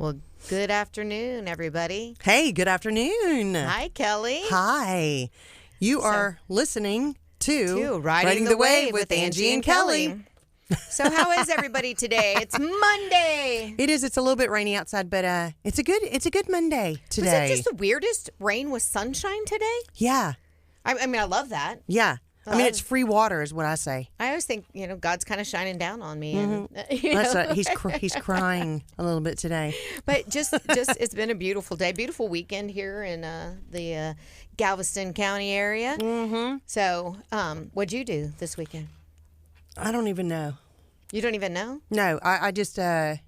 Well, good afternoon, everybody. Hey, good afternoon. Hi, Kelly. Hi. You are listening to Riding the Wave with Angie and Kelly. So how is everybody today? It's Monday. It is. It's a little bit rainy outside, but it's a good Monday today. Was it just the weirdest rain with sunshine today? Yeah. I mean, I love that. Yeah. I mean, it's free water is what I say. I always think, God's kind of shining down on me. Mm-hmm. And, That's right. He's crying a little bit today. But just it's been a beautiful day, beautiful weekend here in the Galveston County area. Mm-hmm. So, what'd you do this weekend? I don't even know. You don't even know? No, I just I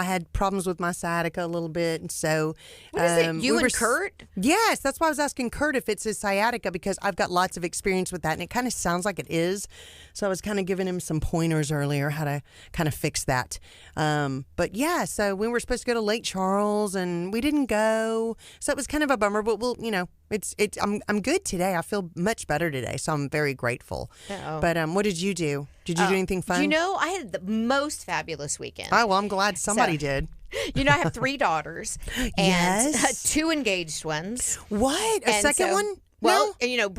had problems with my sciatica a little bit, and so what is it? You and Kurt? Yes, that's why I was asking Kurt if it's his sciatica, because I've got lots of experience with that, and it kind of sounds like it is. So I was kind of giving him some pointers earlier how to kind of fix that. But yeah, so we were supposed to go to Lake Charles, and we didn't go, so it was kind of a bummer. But we'll, I'm good today. I feel much better today, so I'm very grateful. Uh-oh. But what did you do? Did you do anything fun? I had the most fabulous weekend. Oh, well, I'm glad somebody did. I have 3 daughters and Yes. 2 engaged ones. What? A second one? Well, No?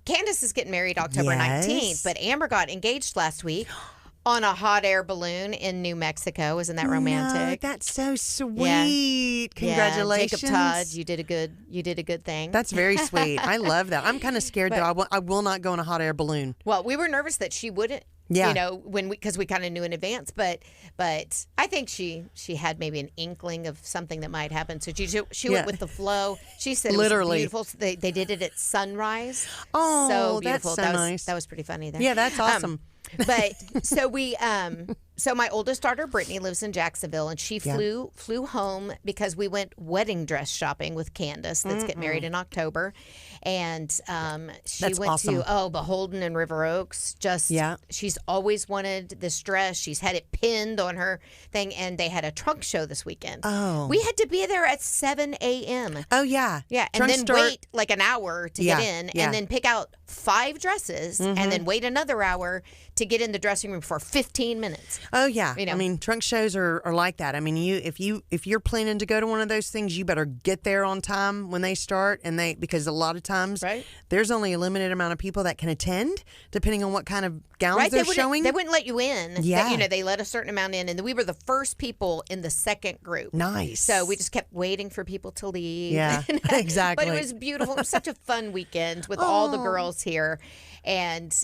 Candace is getting married October Yes. 19th, but Amber got engaged last week on a hot air balloon in New Mexico. Isn't that romantic? No, that's so sweet. Congratulations. Yeah, Jacob Todd, you did a good thing. That's very sweet. I love that. I'm kind of scared though. I will not go on a hot air balloon. Well, we were nervous that she wouldn't. Yeah. Because we kind of knew in advance, but I think she had maybe an inkling of something that might happen. So she went with the flow. She said Literally. it was beautiful. They did it at sunrise. Oh, so beautiful. that's so nice. That was pretty funny there. Yeah, that's awesome. But so my oldest daughter Brittany lives in Jacksonville, and she flew home because we went wedding dress shopping with Candace that's getting married in October, and she That's went awesome. to Beholden in River Oaks. She's always wanted this dress. She's had it pinned on her thing, and they had a trunk show this weekend. Oh. We had to be there at 7 a.m. Oh, yeah. Yeah, and Trunk then start- wait like an hour to get in, yeah. and then pick out 5 dresses, and then wait another hour to get in the dressing room for 15 minutes. Oh, yeah. You know. I mean, trunk shows are like that. I mean, if you're planning to go to one of those things, you better get there on time when they start, because a lot of times there's only a limited amount of people that can attend, depending on what kind of gowns they're showing. They wouldn't let you in. Yeah. They let a certain amount in, and we were the first people in the second group. Nice. So we just kept waiting for people to leave. Yeah, exactly. But it was beautiful. It was such a fun weekend with all the girls here. And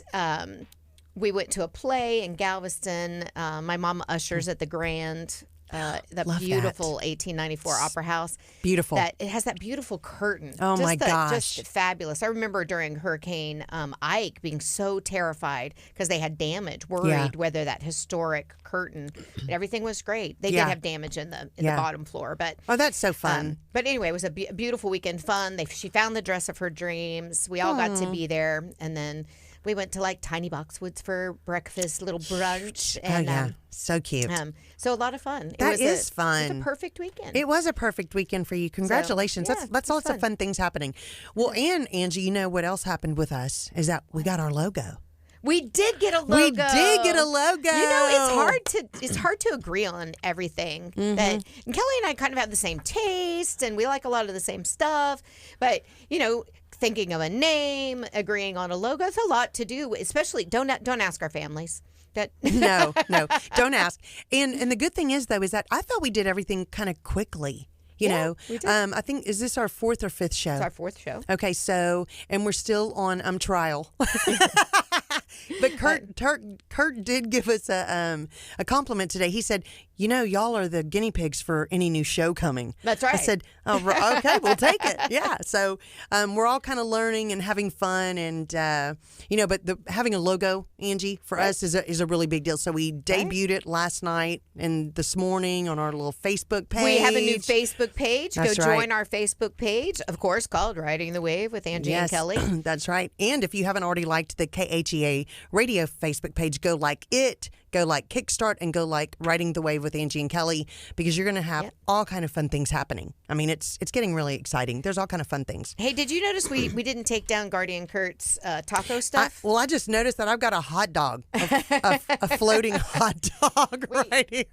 we went to a play in Galveston. My mom ushers at the Grand, the Love beautiful that. 1894 Opera House. Beautiful. It has that beautiful curtain. Oh, my gosh. Just fabulous. I remember during Hurricane Ike being so terrified because they had damage, worried whether that historic curtain, everything was great. They did have damage in the bottom floor. But that's so fun. But anyway, it was a beautiful weekend, fun. She found the dress of her dreams. We all got to be there. And then we went to Tiny Boxwoods for breakfast, little brunch. And, so cute. So a lot of fun. That is fun. It was a perfect weekend. It was a perfect weekend for you. Congratulations. That's lots of fun things happening. Well, and Angie, you know what else happened with us is that we got our logo. We did get a logo. It's hard to agree on everything. And Kelly and I kind of have the same taste, and we like a lot of the same stuff. But thinking of a name, agreeing on a logo, it's a lot to do. Especially don't ask our families. No, don't ask. And the good thing is though is that I thought we did everything kind of quickly. We did. I think, is this our 4th or 5th show? It's our 4th show. Okay, so, and we're still on trial. But Kurt did give us a compliment today. He said, y'all are the guinea pigs for any new show coming. That's right. I said, oh, okay, we'll take it. Yeah. So we're all kind of learning and having fun, and but having a logo, Angie, for us is a really big deal. So we debuted it last night and this morning on our little Facebook page. We have a new Facebook page. That's Go right. join our Facebook page, of course, called Riding the Wave with Angie and Kelly. That's right. And if you haven't already liked the KHEA my radio Facebook page. Go like it, go like Kickstart, and go like Riding the Wave with Angie and Kelly, because you're going to have all kind of fun things happening. I mean, it's getting really exciting. There's all kind of fun things. Hey, did you notice we didn't take down Guardian Kurt's taco stuff? I just noticed that I've got a hot dog, a floating hot dog right here.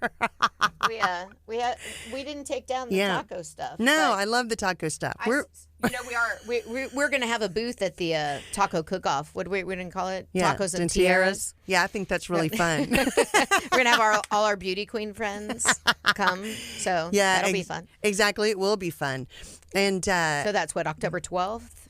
We didn't take down the taco stuff. No, I love the taco stuff. We're going to have a booth at the taco cook-off. What we didn't call it? Yeah, Tacos and tiaras. Yeah, I think that's really fun. We're going to have all our beauty queen friends come. So that'll be fun. Exactly. It will be fun. And so that's what, October 12th?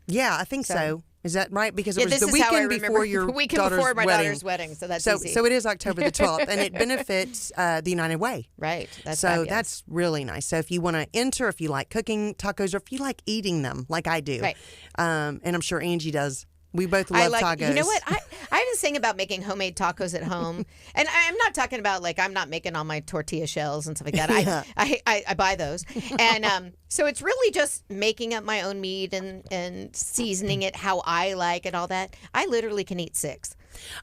Yeah, I think so. Is that right? Because it was the this is weekend before your the weekend daughter's before my wedding. daughter's wedding. So that's easy. So it is October the 12th, and it benefits the United Way. Right. That's fabulous. That's really nice. So if you want to enter, if you like cooking tacos, or if you like eating them, like I do, right. And I'm sure Angie does. We both love tacos. You know what? I have this thing about making homemade tacos at home. And I'm not talking about, like, I'm not making all my tortilla shells and stuff like that. Yeah. I buy those. And so it's really just making up my own meat and seasoning it how I like it, all that. I literally can eat 6.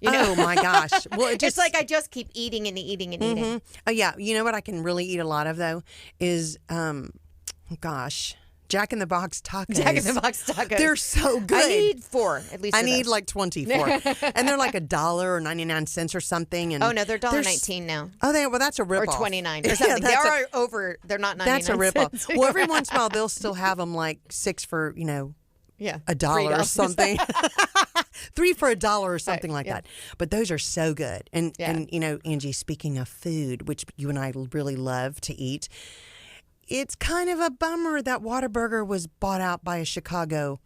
You know? Oh, my gosh. Well, it's like I just keep eating and eating and eating. Oh, yeah. You know what I can really eat a lot of, though, is, Jack in the Box tacos. Jack in the Box tacos. They're so good. I need 4, at least. I need like 24. And they're like $1 or 99 cents or something. And they're $1.19 now. Oh, well, that's a ripoff. Or 29 or something. They are over, they're not 99 That's a ripoff. cents. Well, every once in a while, they'll still have them like 6 for, $1 $3 or something. 3 for $1 or something like that. But those are so good. And, Angie, speaking of food, which you and I really love to eat, it's kind of a bummer that Whataburger was bought out by a Chicago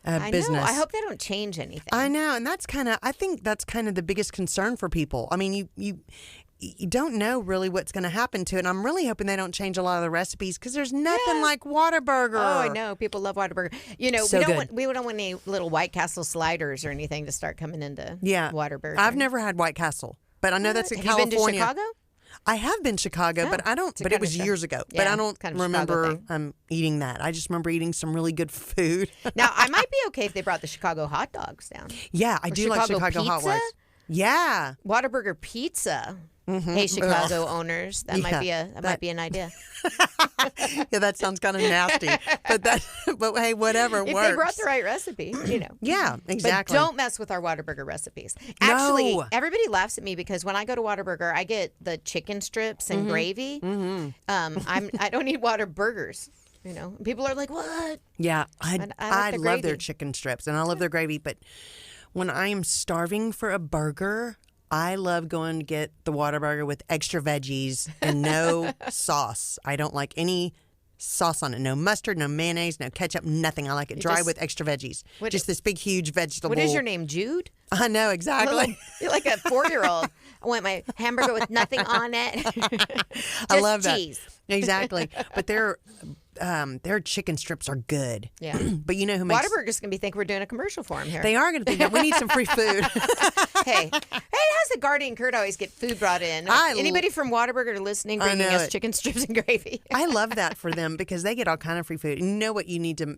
business. I know. I hope they don't change anything. I know, and I think that's kind of the biggest concern for people. I mean, you don't know really what's going to happen to it. And I'm really hoping they don't change a lot of the recipes, because there's nothing like Whataburger. Oh, I know. People love Whataburger. We don't want any little White Castle sliders or anything to start coming into Whataburger. I've never had White Castle, but I know that's in California. Have you been to Chicago? I have been to Chicago, but I don't. But it was years ago. Yeah, but I don't remember eating that. I just remember eating some really good food. Now, I might be okay if they brought the Chicago hot dogs down. Yeah, I do like Chicago hot dogs. Yeah, Whataburger pizza. Mm-hmm. Hey, Chicago owners, that might be an idea. Yeah, that sounds kind of nasty, but hey, whatever works. If they brought the right recipe, Yeah, exactly. But don't mess with our Whataburger recipes. Actually, everybody laughs at me because when I go to Whataburger, I get the chicken strips and gravy. Mm-hmm. I don't eat Whataburgers. People are like, "What?" Yeah, I love their chicken strips and I love their gravy, but when I am starving for a burger, I love going to get the Whataburger with extra veggies and no sauce. I don't like any sauce on it. No mustard, no mayonnaise, no ketchup, nothing. I like it dry with extra veggies. Just this big, huge vegetable. What is your name, Jude? I know, exactly. You're like a 4-year-old. I want my hamburger with nothing on it. I love cheese. That. Exactly. But their chicken strips are good. Yeah. But you know who makes... Whataburger's going to be thinking we're doing a commercial for them here. They are going to think that we need some free food. Hey, how's the Guardian Kurt always get food brought in? Anybody from Whataburger listening bringing us chicken strips and gravy? I love that for them because they get all kind of free food. And you know what you need to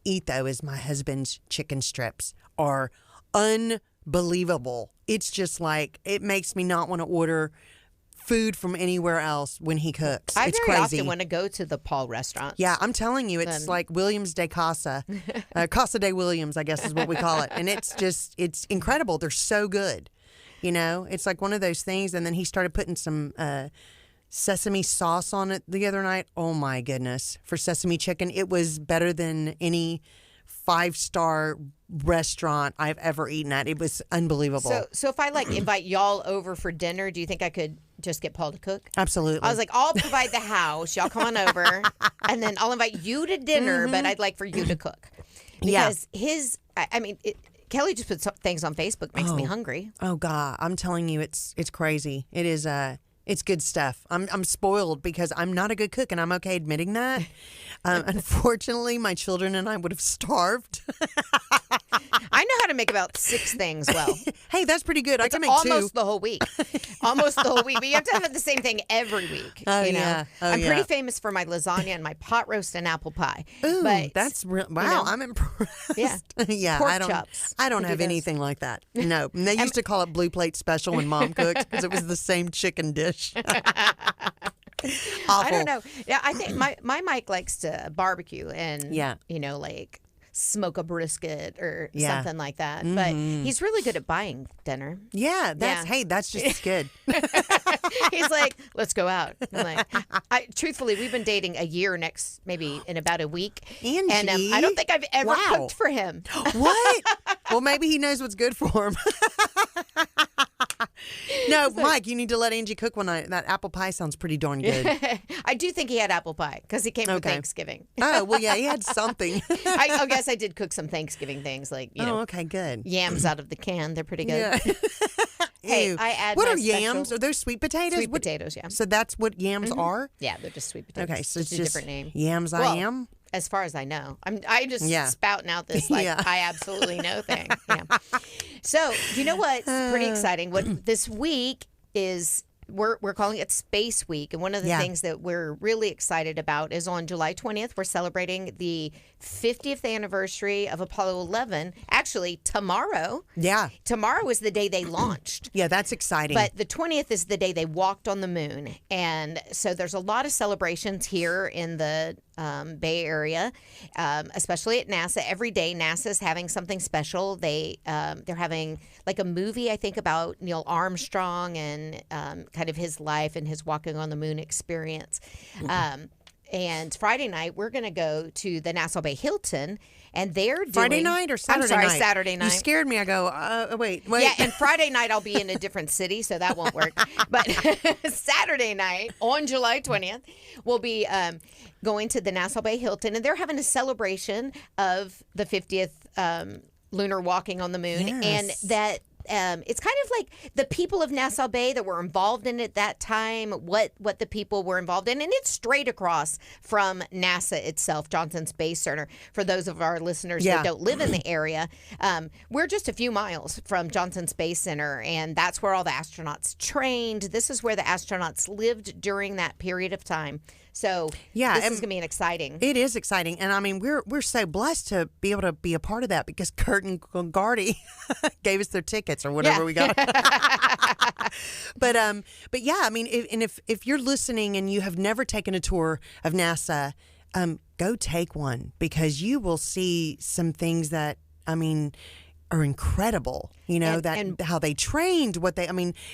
eat, though, is my husband's chicken strips are unbelievable. It's just like, it makes me not want to order food from anywhere else when he cooks. I it's very crazy. often want to go to the Paul restaurant. Yeah, I'm telling you, it's like Williams de Casa. Casa de Williams, I guess is what we call it. And it's incredible. They're so good. It's like one of those things. And then he started putting some sesame sauce on it the other night. Oh, my goodness. For sesame chicken, it was better than any 5-star restaurant I've ever eaten at. It was unbelievable. So if I invite y'all over for dinner, do you think I could just get Paul to cook? Absolutely. I was like, I'll provide the house. Y'all come on over, and then I'll invite you to dinner, but I'd like for you to cook. Because Kelly just puts things on Facebook, makes me hungry. Oh God, I'm telling you, it's crazy. It is it's good stuff. I'm spoiled because I'm not a good cook, and I'm okay admitting that. Unfortunately, my children and I would have starved. I know how to to make about 6 things well. Hey, that's pretty good. I can make almost 2. the whole week. Almost the whole week. But you have to have the same thing every week. Oh, you know? yeah. Oh, I'm pretty yeah. famous for my lasagna and my pot roast and apple pie. Ooh, but, that's real. Wow, you know, I'm impressed. Yeah. Yeah, Pork I don't. chops. I don't Could do have those. anything like that. No, and they used to call it Blue Plate Special when Mom cooked because it was the same chicken dish. Awful. I don't know. Yeah, I think my Mike likes to barbecue and Yeah. like smoke a brisket or Yeah. something like that. But he's really good at buying dinner. Yeah, Yeah. that's just as good. He's like, let's go out. I'm like, truthfully, we've been dating a year maybe in about a week. Angie. And I don't think I've ever Wow. cooked for him. What? Well, maybe he knows what's good for him. No, Mike, you need to let Angie cook one night. That apple pie sounds pretty darn good. I do think he had apple pie because he came for Okay. Thanksgiving. Oh, well, yeah, he had something. I guess I did cook some Thanksgiving things like, Oh, okay, good. yams out of the can. They're pretty good. Yeah. Hey, Ew. I add What my are yams? special- Are those sweet potatoes? Sweet What- potatoes, yeah. So that's what yams are? Yeah, they're just sweet potatoes. Okay, so just it's a just different name. yams I Well, am? As far as I know, I just Yeah. spouting out this like Yeah. I absolutely know thing. Yeah. So you know what's pretty exciting? What this week is. We're calling it Space Week, and one of the Yeah. things that we're really excited about is on July 20th, we're celebrating the 50th anniversary of Apollo 11. Actually, tomorrow. Yeah. Tomorrow is the day they launched. Yeah, that's exciting. But the 20th is the day they walked on the moon. And so there's a lot of celebrations here in the Bay Area, especially at NASA. Every day NASA's having something special. They're having like a movie, I think, about Neil Armstrong and kind of his life and his walking on the moon experience. And Friday night, we're going to go to the Nassau Bay Hilton, and they're doing... Friday night or Saturday I'm sorry, night? Saturday night. You scared me. I go, wait. Yeah, and Friday night I'll be in a different city, so that won't work. But Saturday night, on July 20th, we'll be going to the Nassau Bay Hilton, and they're having a celebration of the 50th lunar walking on the moon. Yes. And that it's kind of like the people of Nassau Bay that were involved in it that time, what the people were involved in. And it's straight across from NASA itself, Johnson Space Center. For those of our listeners Yeah. that don't live in the area, we're just a few miles from Johnson Space Center, and that's where all the astronauts trained. This is where the astronauts lived during that period of time. So Yeah, this and is going to be an exciting. It is exciting, and I mean we're so blessed to be able to be a part of that because Kurt and Gardy gave us their tickets or whatever Yeah. we got. But yeah, I mean, if you're listening and you have never taken a tour of NASA, go take one because you will see some things that I mean are incredible. You know And- how they trained,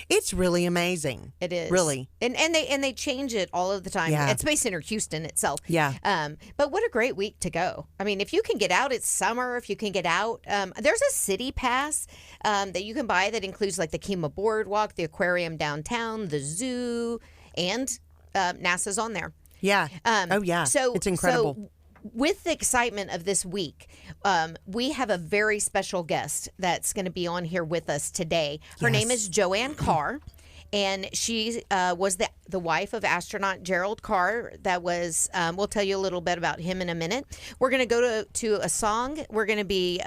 it's really amazing. It is really. and they change it all of the time. Yeah. At Space Center Houston itself. Yeah. But what a great week to go. I mean, if you can get out, it's summer. If you can get out, there's a city pass that you can buy that includes like the KHEA Boardwalk, the aquarium downtown, the zoo, and NASA's on there. Yeah. Oh yeah. So it's incredible. So with the excitement of this week, we have a very special guest that's going to be on here with us today. Her Yes. name is Joanne Carr, and she was the wife of astronaut Gerald Carr. That was, we'll tell you a little bit about him in a minute. We're going to go to a song. We're going to be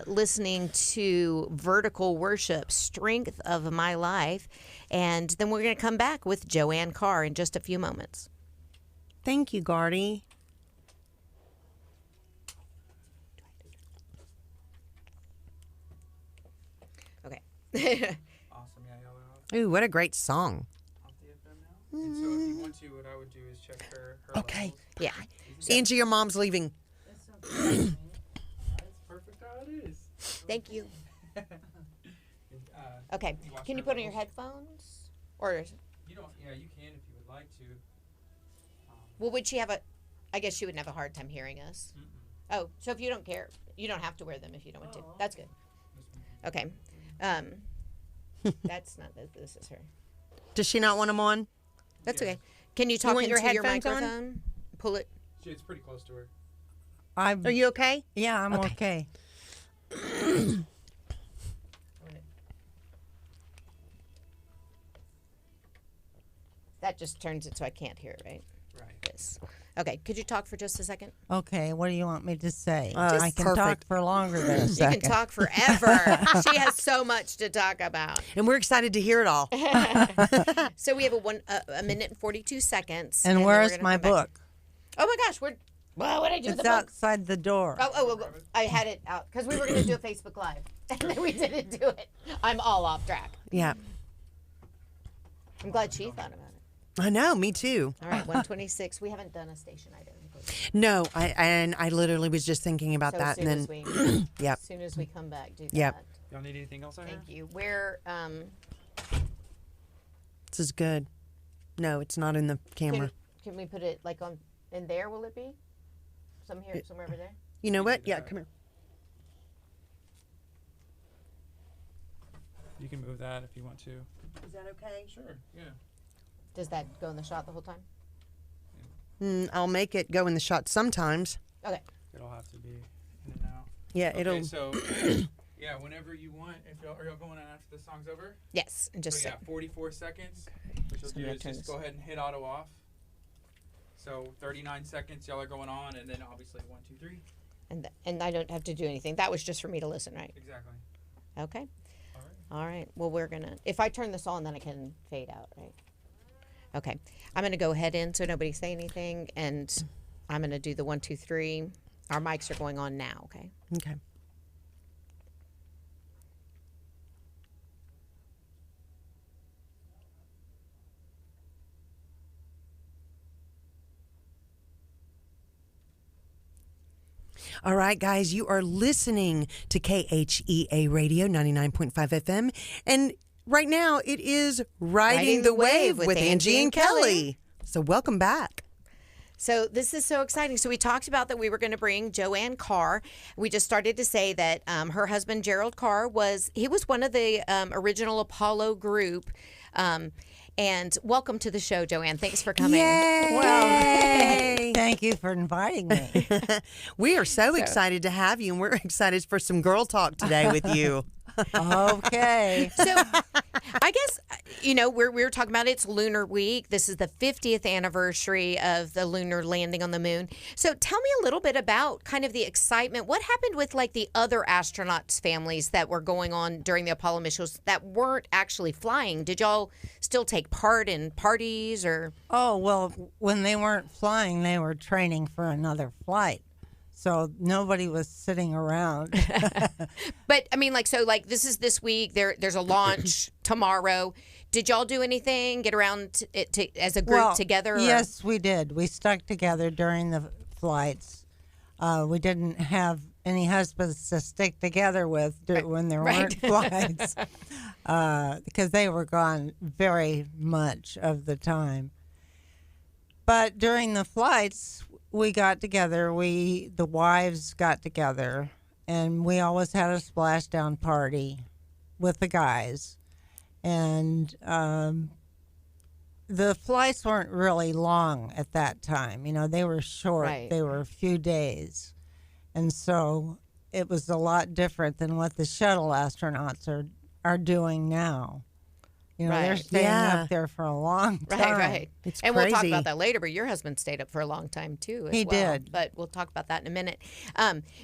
listening to Vertical Worship, Strength of My Life, and then we're going to come back with Joanne Carr in just a few moments. Thank you, Gardy. Okay. Awesome, yeah, y'all are Ooh, what a great song. off the FM now. And so if you want to, what I would do is check her Okay. Yeah. Angie, your mom's leaving. levels. It's perfect how it is. Thank you. Okay. You watch Can you her put on your levels? headphones? Or, You don't, yeah, you can if you would like to. well, would she have I guess she wouldn't have a hard time hearing us. Oh, so if you don't care, you don't have to wear them if you don't want to. That's good. Okay. That's not, this is her. Does she not want them on? That's okay. Can you talk want into your your headphones on? microphone? Pull it. It's pretty close to her. Are you okay? Yeah, I'm okay. That just turns it so I can't hear it, right? Right. This. Okay, could you talk for just a second? Okay, what do you want me to say? Just I can perfect. talk for longer than a You second. can talk forever. She has so much to talk about. And we're excited to hear it all. So we have a minute and 42 seconds. And then we're where's gonna my come back. book? Oh my gosh, well, what did I do with It's the book? outside the door. Oh, I had it out because we were going to do a Facebook Live, and then we didn't do it. I'm all off track. Yeah. I'm glad she thought about it. I know, me too. All right, 126. We haven't done a station item. No, I literally was just thinking about So that, as and soon then as we, yep. as soon as we come back, do Yep. that. Y'all need anything else out here? Thank you. Where This is good. No, it's not in the camera. can we put it like on in there? Will it be? Somewhere over there. You know what? Yeah, come here. You can move that if you want to. Is that okay? Sure. Yeah. Does that go in the shot the whole time? I'll make it go in the shot sometimes. Okay. It'll have to be in and out. Yeah, Okay, it'll. so yeah, whenever you want. If y'all are y'all going on after the song's over? Yes, and just So yeah, 44 seconds. What you'll So do we have is to turn just this- go ahead and hit auto off. So 39 seconds, y'all are going on, and then obviously 1, 2, 3. and I don't have to do anything. That was just for me to listen, right? Exactly. Okay. All right. All right. Well, we're gonna. If I turn this on, then it can fade out, right? Okay. I'm gonna go ahead in so nobody say anything, and I'm gonna do the 1, 2, 3. Our mics are going on now. Okay. Okay. All right, guys, you are listening to KHEA Radio 99.5 FM. And right now it is Riding the Wave with Angie and Kelly. So welcome back. So this is so exciting. So we talked about that we were going to bring Joanne Carr. We just started to say that her husband Gerald Carr was one of the original Apollo group. And welcome to the show, Joanne. Thanks for coming. Yay! Well, thank you for inviting me. We are so excited to have you, and we're excited for some girl talk today with you. Okay. So I guess, we were talking about it's Lunar Week. This is the 50th anniversary of the lunar landing on the moon. So tell me a little bit about kind of the excitement. What happened with like the other astronauts' families that were going on during the Apollo missions that weren't actually flying? Did y'all still take part in parties or? Oh, well, when they weren't flying, they were training for another flight. So nobody was sitting around. But I mean, this is this week. There's a launch tomorrow. Did y'all do anything? Get around as a group together? Or? Yes, we did. We stuck together during the flights. We didn't have any husbands to stick together with when there weren't flights because they were gone very much of the time. But during the flights, we got together. The wives got together, and we always had a splashdown party with the guys. And the flights weren't really long at that time. They were short. Right. They were a few days. And so it was a lot different than what the shuttle astronauts are doing now. They're Right. staying Yeah. up there for a long time. Right. It's and we'll talk crazy. about that later, but your husband stayed up for a long time too as He well. did. But we'll talk about that in a minute.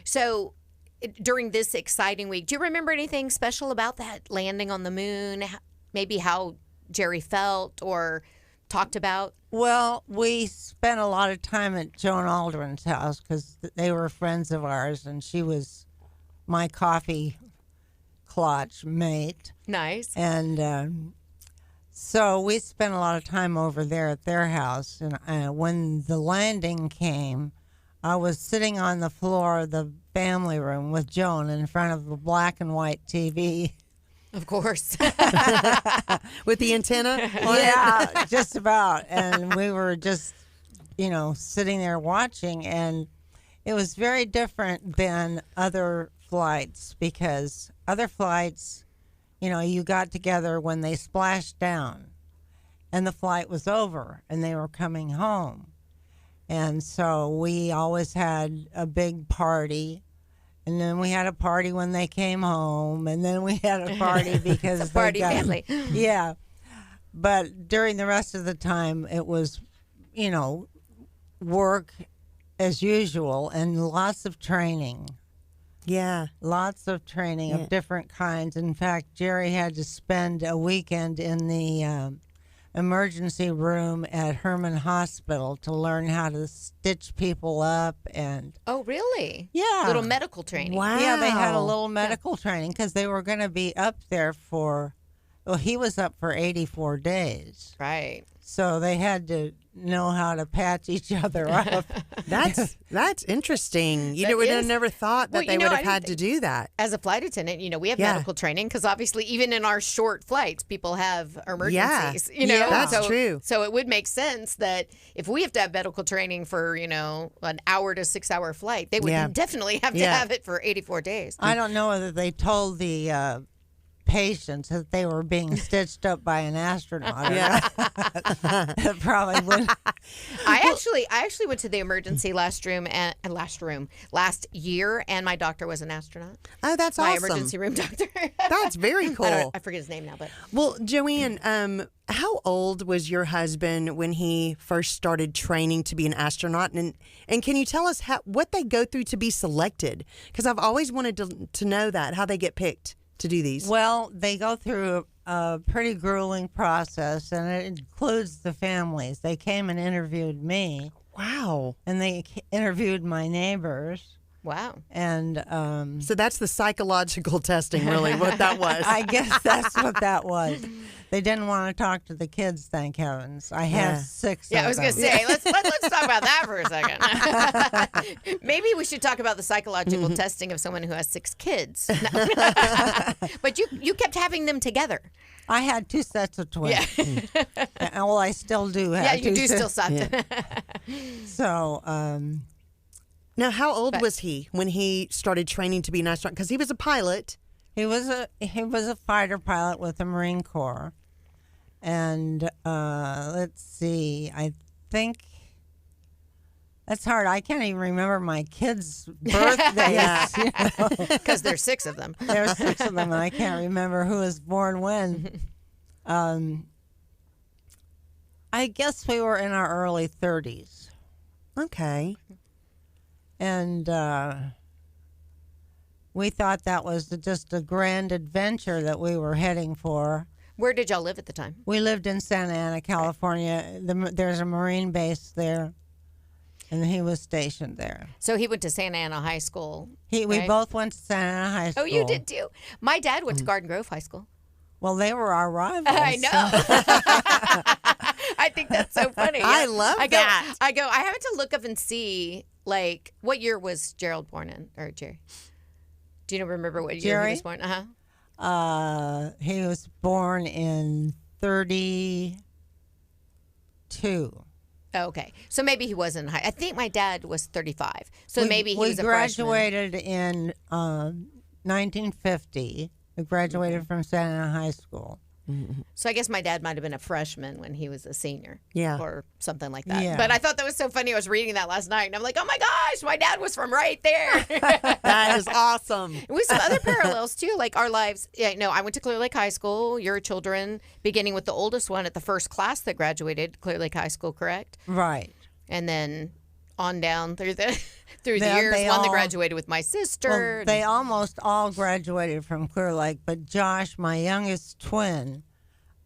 So during this exciting week, do you remember anything special about that landing on the moon? Maybe how Jerry felt or talked about? Well, we spent a lot of time at Joan Aldrin's house because they were friends of ours, and she was my coffee clutch mate. Nice. And so we spent a lot of time over there at their house. And when the landing came, I was sitting on the floor of the family room with Joan in front of a black and white TV. Of course. With the antenna on it? Yeah, just about. And we were just, sitting there watching. And it was very different than other flights because other flights, you got together when they splashed down and the flight was over and they were coming home. And so we always had a big party. And then we had a party when they came home. And then we had a party because It's a party they got, family. Yeah. But during the rest of the time, it was, work as usual and lots of training. Yeah. Lots of training of different kinds. In fact, Jerry had to spend a weekend in the emergency room at Herman Hospital to learn how to stitch people up and Oh, really? Yeah. Little medical training. Wow. yeah, they had a little medical training because they were going to be up there for, well, he was up for 84 days. Right. So they had to know how to patch each other up. That's interesting. You That would have is. never thought that Well, they you know, would I have didn't had to do that. As a flight attendant, we have Yeah. medical training because obviously even in our short flights, people have emergencies, Yeah, that's true. So it would make sense that if we have to have medical training for, an hour to 6 hour flight, they would Yeah. definitely have to Yeah. have it for 84 days. I don't know whether they told the patients that they were being stitched up by an astronaut. Or not. It probably would. I actually went to the emergency last year, and my doctor was an astronaut. Oh, that's My awesome. emergency room doctor. That's very cool. I forget his name now, but Well, Joanne, how old was your husband when he first started training to be an astronaut? And can you tell us what they go through to be selected? Because I've always wanted to know that, how they get picked to do these. Well, they go through a pretty grueling process, and it includes the families. They came and interviewed me, Wow. and they interviewed my neighbors. wow. And So that's the psychological testing, really, what that was. I guess that's what that was. They didn't want to talk to the kids, thank heavens. I have Yeah. 6 Yeah, of I was going them. to say, let's talk about that for a second. Maybe we should talk about the psychological testing of someone who has 6 kids. No. But you kept having them together. I had 2 sets of twins. Yeah, Well, I still do have yeah, 2 you do sets. still suck. So, Now, how old was he when he started training to be an astronaut? Because he was a pilot. he was a fighter pilot with the Marine Corps. And let's see, I think that's hard. I can't even remember my kids' birthdays. Yeah. Because there's 6 of them. There's 6 of them, and I can't remember who was born when. I guess we were in our early 30s. Okay. And we thought that was just a grand adventure that we were heading for. Where did y'all live at the time? We lived in Santa Ana, California. There's a Marine base there, and he was stationed there. So he went to Santa Ana High School. We right? both went to Santa Ana High School. Oh, you did too. My dad went to Garden Grove High School. Well, they were our rivals. I know. I think that's so funny. I love that. I have to look up and see, like, what year was Gerald born in, or Jerry? Do you remember what year Jerry? he was born? Uh-huh. He was born in 32. Oh, okay. So maybe he was in high. I think my dad was 35. So maybe he was a freshman. We graduated in 1950. We graduated from Santa Ana High School. So I guess my dad might have been a freshman when he was a senior. Yeah. Or something like that. Yeah. But I thought that was so funny. I was reading that last night, and I'm like, oh my gosh, my dad was from right there. That is awesome. With some other parallels too, like our lives. Yeah, no, I went to Clear Lake High School. Your children, beginning with the oldest one at the first class that graduated Clear Lake High School, correct? Right. And then on down through the the They- years. they One that all- graduated with my sister. Well, they almost all graduated from Clear Lake, but Josh, my youngest twin,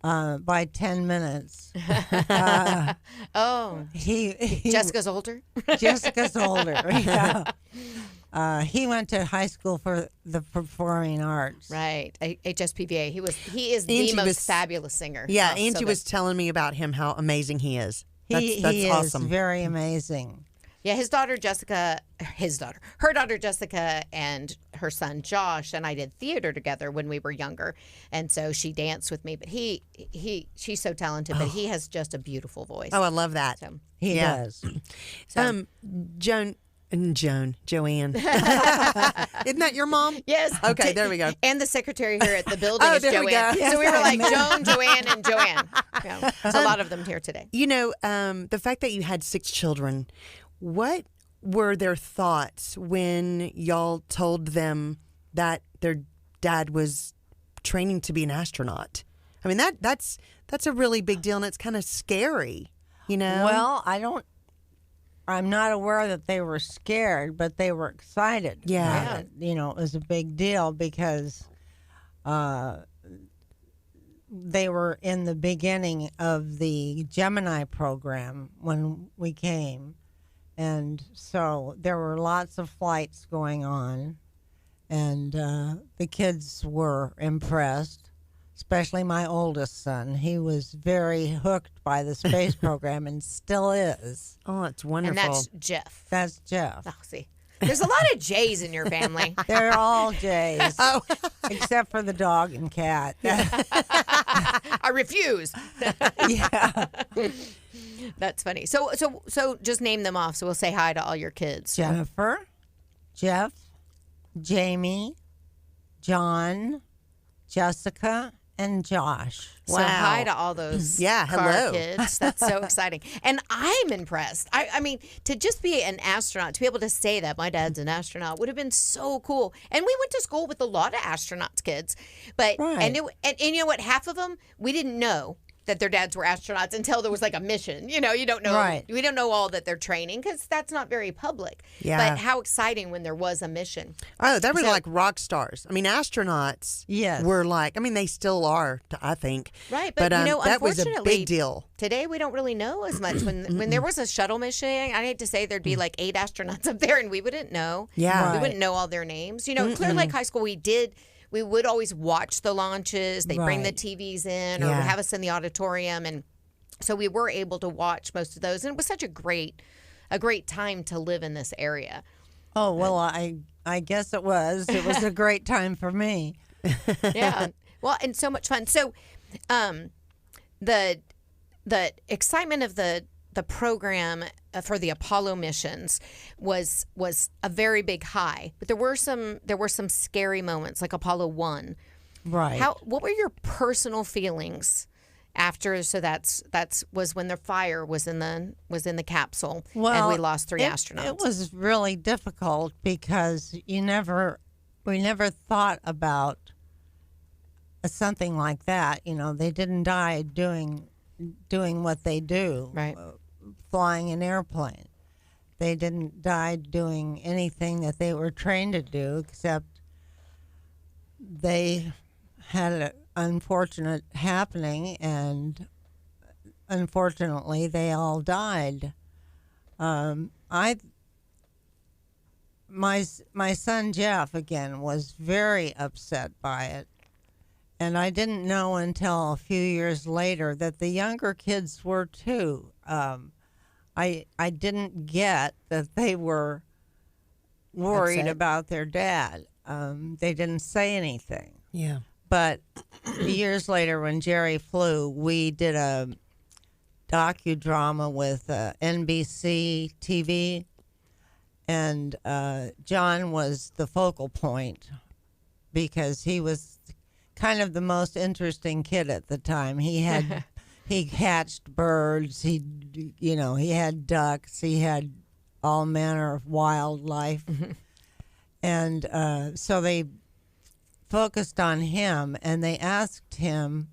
by 10 minutes, oh, he Jessica's older. Jessica's older. Yeah. He went to high school for the performing arts. Right, HSPVA. He is Angie the most was- fabulous singer. Yeah, Oh, so Angie good. was telling me about him, how amazing he is. That's He awesome. is very amazing. Yeah, her daughter Jessica, and her son Josh and I did theater together when we were younger, and so she danced with me. But she's so talented, but he has just a beautiful voice. Oh, I love that. So, He Yeah. does. Joanne. Isn't that your mom? yes. Okay, there we go. And the secretary here at the building Oh, is there we Joanne. go. So we were like Joanne, and Joanne. Yeah, there's a lot of them here today. You know, the fact that you had 6 children, what were their thoughts when y'all told them that their dad was training to be an astronaut? I mean, that's a really big deal, and it's kind of scary, you know? Well, I'm not aware that they were scared, but they were excited. Yeah. You know, it was a big deal because they were in the beginning of the Gemini program when we came. And so there were lots of flights going on, and the kids were impressed, especially my oldest son. He was very hooked by the space program and still is. Oh, it's wonderful. And that's Jeff. That's Jeff. Oh, see. There's a lot of J's in your family. They're all J's, except for the dog and cat. I refuse. Yeah. That's funny. So just name them off. So we'll say hi to all your kids. Jennifer, Jeff, Jamie, John, Jessica, and Josh. So hi to all those car hello. kids. That's so exciting. And I'm impressed. I mean, to just be an astronaut, to be able to say that my dad's an astronaut would have been so cool. And we went to school with a lot of astronauts kids. But Right. and you know what? Half of them, we didn't know that their dads were astronauts until there was like a mission. You know, you don't know. Right. We don't know all that they're training because that's not very public. Yeah. But how exciting when there was a mission. Oh, they were So- like rock stars. I mean, astronauts Yes. were like, I mean, they still are, I think. Right, but, you know, that was a unfortunately, big deal. Today we don't really know as much. When there was a shuttle mission, I hate to say there'd be like 8 astronauts up there, and we wouldn't know. Yeah. we Right. wouldn't know all their names. You know, Clear Lake High School, we would always watch the launches. They bring the Right. TVs in, or Yeah. have us in the auditorium, and so we were able to watch most of those. And it was such a great time to live in this area. Oh, well, I guess it was. It was a great time for me. Yeah. Well, and so much fun. So, the excitement of the program for the Apollo missions was a very big high, but there were some scary moments, like Apollo 1. Right. What were your personal feelings after? So that's was when the fire was in the capsule, and we lost 3 astronauts. It was really difficult because we never thought about something like that. You know, they didn't die doing what they do, Right. Flying an airplane. They didn't die doing anything that they were trained to do, except they had an unfortunate happening, and unfortunately, they all died. My son Jeff again was very upset by it, and I didn't know until a few years later that the younger kids were too. I didn't get that they were worried Upset. about their dad. They didn't say anything. Yeah. But years later, when Jerry flew, we did a docudrama with NBC TV, and John was the focal point because he was kind of the most interesting kid at the time. He hatched birds. He had ducks. He had all manner of wildlife, and so they focused on him, and they asked him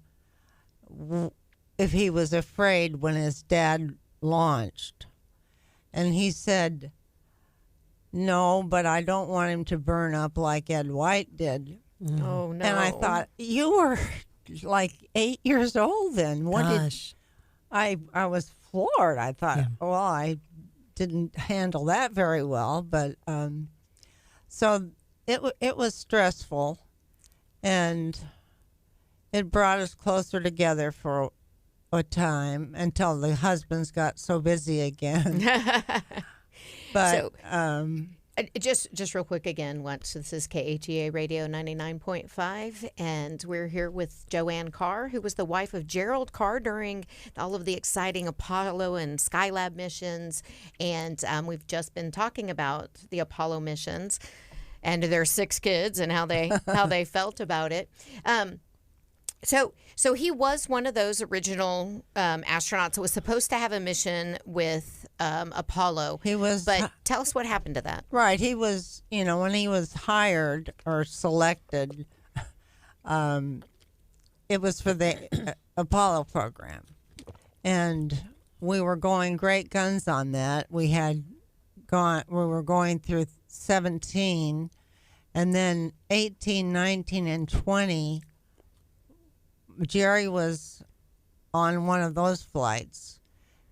if he was afraid when his dad launched, and he said, "No, but I don't want him to burn up like Ed White did." Oh no! And I thought, you were like 8 years old then. What Gosh. I was floored. I thought, well, I didn't handle that very well, but so it was stressful, and it brought us closer together for a time until the husbands got so busy again. But Just real quick again, this is KHEA Radio 99.5, and we're here with Joanne Carr, who was the wife of Gerald Carr during all of the exciting Apollo and Skylab missions, and we've just been talking about the Apollo missions and their 6 kids and how they felt about it. So he was one of those original astronauts that was supposed to have a mission with Apollo. He was, but tell us what happened to that. right, he was, when he was hired or selected, it was for the Apollo program. And we were going great guns on that. We were going through 17, and then 18, 19, and 20. Jerry was on one of those flights,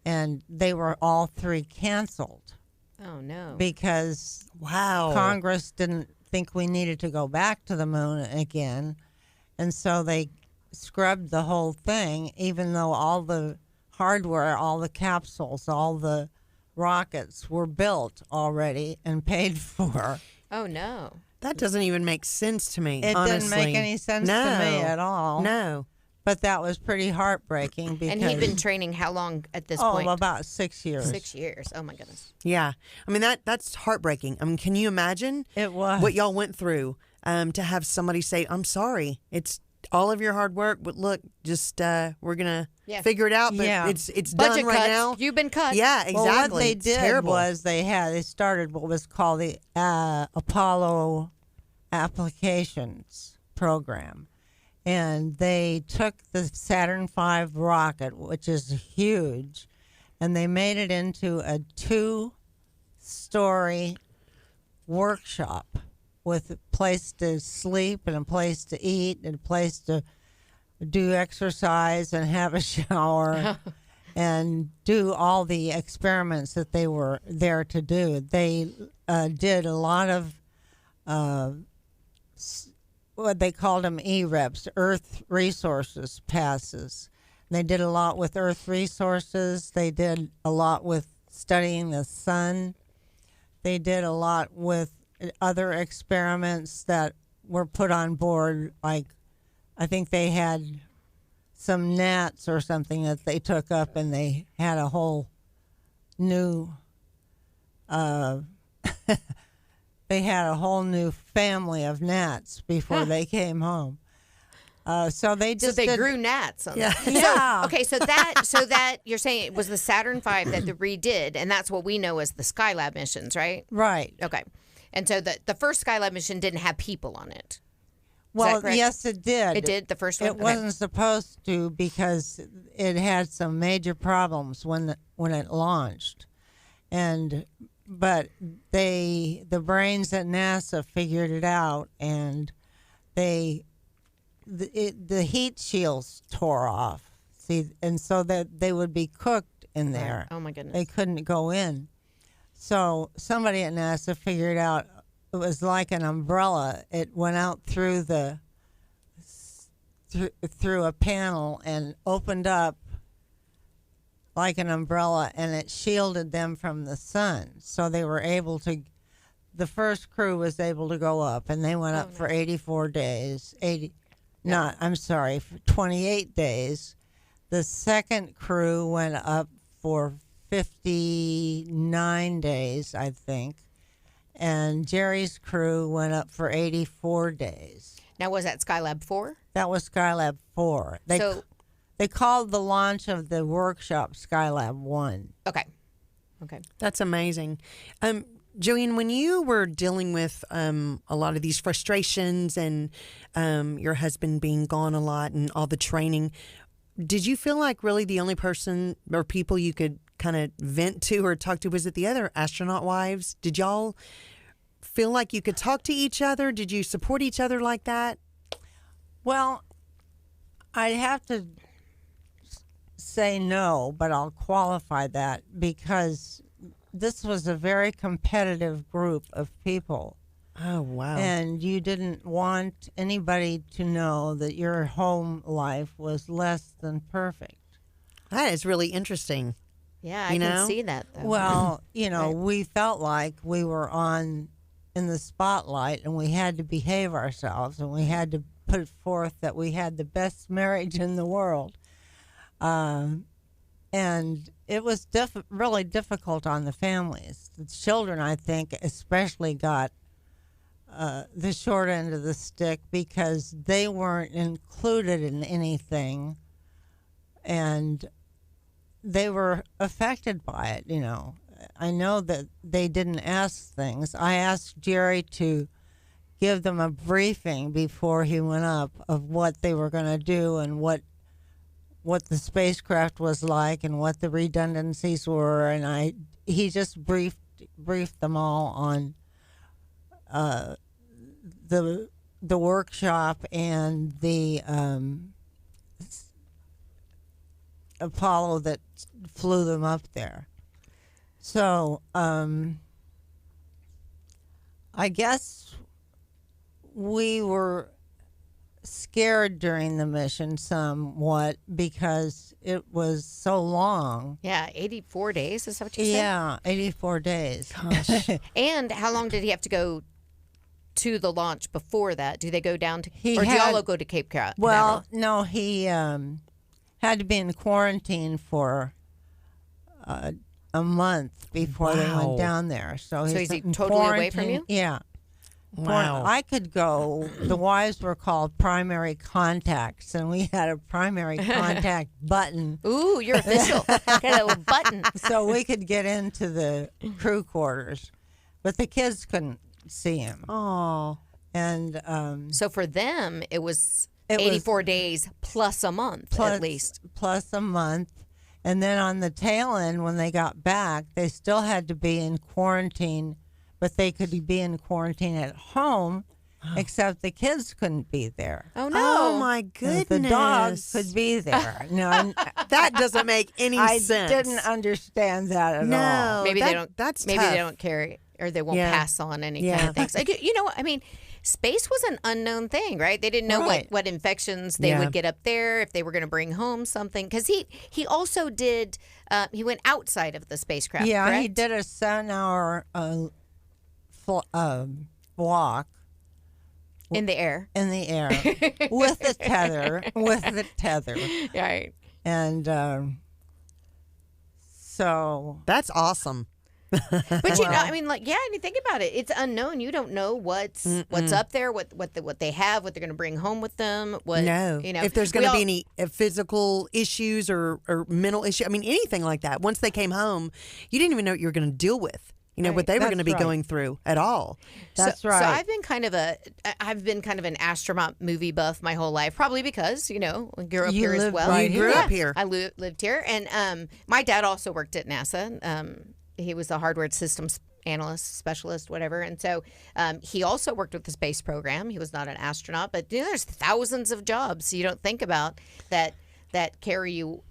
and they were all three canceled. Oh, no. Because Wow. Congress didn't think we needed to go back to the moon again, and so they scrubbed the whole thing, even though all the hardware, all the capsules, all the rockets were built already and paid for. Oh, no. That doesn't even make sense to me. It honestly. didn't make any sense to me at all. No. But that was pretty heartbreaking because And he'd been training how long at this point? about 6 years. 6 years. Oh, my goodness. Yeah. I mean, that's heartbreaking. I mean, can you imagine It was. what y'all went through to have somebody say, I'm sorry. It's all of your hard work, but look, just we're going to figure it out, but Yeah. it's Budget done right cuts. now. You've been cut. Yeah, exactly. Well, what they It's did terrible. was they started what was called the Apollo Applications Program. And they took the Saturn V rocket, which is huge, and they made it into a 2-story workshop with a place to sleep and a place to eat and a place to do exercise and have a shower and do all the experiments that they were there to do. They did a lot of what they called them EREPs, Earth Resources passes. They did a lot with Earth Resources. They did a lot with studying the sun. They did a lot with other experiments that were put on board. Like, I think they had some gnats or something that they took up, and they had a whole new they had a whole new family of gnats before they came home. So they just So they grew gnats on Yeah. that. Yeah. Okay, so that you're saying it was the Saturn V that they redid, and that's what we know as the Skylab missions, right? Right. Okay. And so the first Skylab mission didn't have people on it. Well, correct? yes, it did. It did, the first one? It Okay. wasn't supposed to because it had some major problems when it launched, but the brains at NASA figured it out, and the heat shields tore off. See, and so that they would be cooked in there. Oh, my goodness. They couldn't go in. So somebody at NASA figured out it was like an umbrella. It went out through through a panel and opened up like an umbrella, and it shielded them from the sun. So they were able to. The first crew was able to go up, and they went up for 84 days. For 28 days. The second crew went up for 59 days, I think. And Jerry's crew went up for 84 days. Now, was that Skylab 4? That was Skylab 4. They called the launch of the workshop Skylab 1. Okay. That's amazing. Joanne, when you were dealing with a lot of these frustrations and your husband being gone a lot and all the training, did you feel like really the only person or people you could kind of vent to or talk to was it the other astronaut wives? Did y'all feel like you could talk to each other? Did you support each other like that? Well, I'd have to say no, but I'll qualify that because this was a very competitive group of people. Oh, wow. And you didn't want anybody to know that your home life was less than perfect. That is really interesting. Yeah, I You can know? see that, though. Well, Right. we felt like we were in the spotlight, and we had to behave ourselves, and we had to put forth that we had the best marriage in the world. And it was really difficult on the families. The children, I think, especially got the short end of the stick because they weren't included in anything, and they were affected by it, I know that they didn't ask things. I asked Jerry to give them a briefing before he went up of what they were going to do and what what the spacecraft was like and what the redundancies were, and he just briefed them all on the workshop and the Apollo that flew them up there. So I guess we were scared during the mission somewhat because it was so long. Yeah, 84 days, is that what you said? Yeah, 84 days. Gosh. And how long did he have to go to the launch before that? Do they go down to, He or do had- y'all go to Cape Canaveral? Well, no, he had to be in quarantine for a month before they Wow. went down there. So is he's he in totally away from quarantine. you? Yeah. Wow. I could go. The wives were called primary contacts, and we had a primary contact button, Ooh, you're official. Got a little button. so we could get into the crew quarters, but the kids couldn't see him. Oh. And So for them, it was It was- 84 days plus a month at least. plus a month. And then on the tail end, when they got back, they still had to be in quarantine, but they could be in quarantine at home, except the kids couldn't be there. Oh, no. Oh my goodness. The dog could be there. No, That doesn't make any I sense. didn't understand that at all. No. Maybe they don't. That's maybe tough. they don't carry or they won't Yeah. pass on any Yeah. kind of things. Like, you know, I mean, space was an unknown thing, right? They didn't know Right. what infections they Yeah. would get up there, if they were going to bring home something. Because he also did. He went outside of the spacecraft. Yeah, correct? he did a 7-hour walk in the air. in the air with a tether, Right. and so That's awesome. But you know, I mean, like, yeah, and you think about it, it's unknown. You don't know what's up there, what they have, what they're going to bring home with them. What No. you know, If there's going to we be all- any physical issues or mental issue, I mean, anything like that. Once they came home, you didn't even know what you were going to deal with. You know, Right. what they were That's going to be right. going through at all. that's So right. I've been kind of an astronaut movie buff my whole life, probably because, you know, I grew up You here as lived well. right You grew up here. I lived here, and my dad also worked at NASA. He was a hardware systems analyst, specialist, whatever, and so he also worked with the space program. He was not an astronaut, but you know, there's thousands of jobs you don't think about that carry you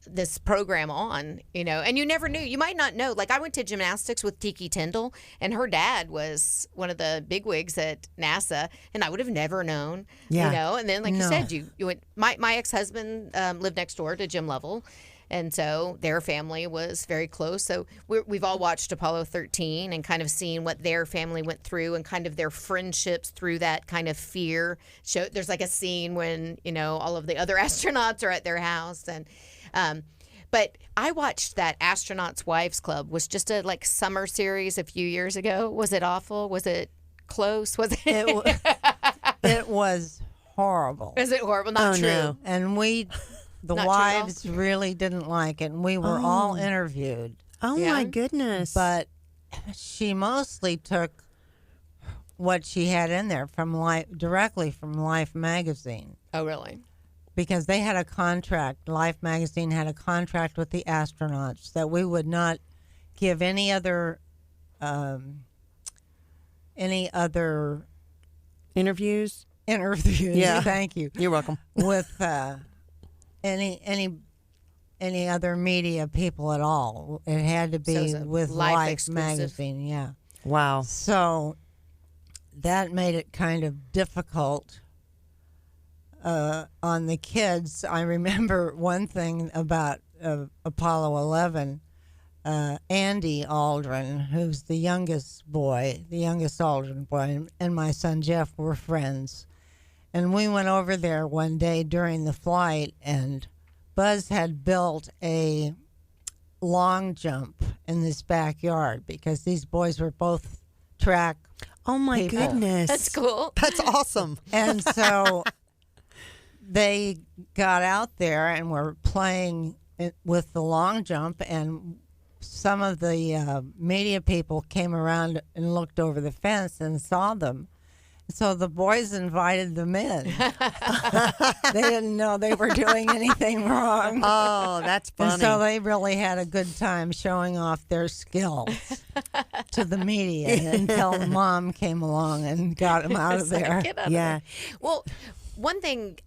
this program on, you know, and you never knew. You might not know. Like, I went to gymnastics with Tiki Tyndall, and her dad was one of the bigwigs at NASA, and I would have never known, Yeah. you know. And then, like you No. said, you went. My ex-husband lived next door to Jim Lovell, and so their family was very close. So we've all watched Apollo 13 and kind of seen what their family went through and kind of their friendships through that kind of fear. There's like a scene when, you know, all of the other astronauts are at their house, and but I watched that Astronauts Wives Club, was just a like summer series a few years ago. Was it awful? Was it close? Was it? It was horrible. Was it horrible? Not Oh, true. no. And the Not true at all? wives really didn't like it, and we were all interviewed. Oh Yeah. my goodness. But she mostly took what she had in there directly from Life magazine, Oh, really? because they had a contract. Life magazine had a contract with the astronauts that we would not give any other interviews. interviews. Yeah. Thank you. You're welcome. With any other media people at all. It had to So be it's a with Life Life exclusive. magazine. Yeah. Wow. So that made it kind of difficult on the kids. I remember one thing about Apollo 11. Andy Aldrin, who's the youngest Aldrin boy, and my son Jeff were friends. And we went over there one day during the flight, and Buzz had built a long jump in this backyard because these boys were both track. Oh my People. goodness. That's cool. That's awesome. And so they got out there and were playing with the long jump, and some of the media people came around and looked over the fence and saw them. So the boys invited them in. They didn't know they were doing anything wrong. Oh, that's funny. And so they really had a good time showing off their skills to the media until the mom came along and got them out of there. Get out of there. Well, one thing,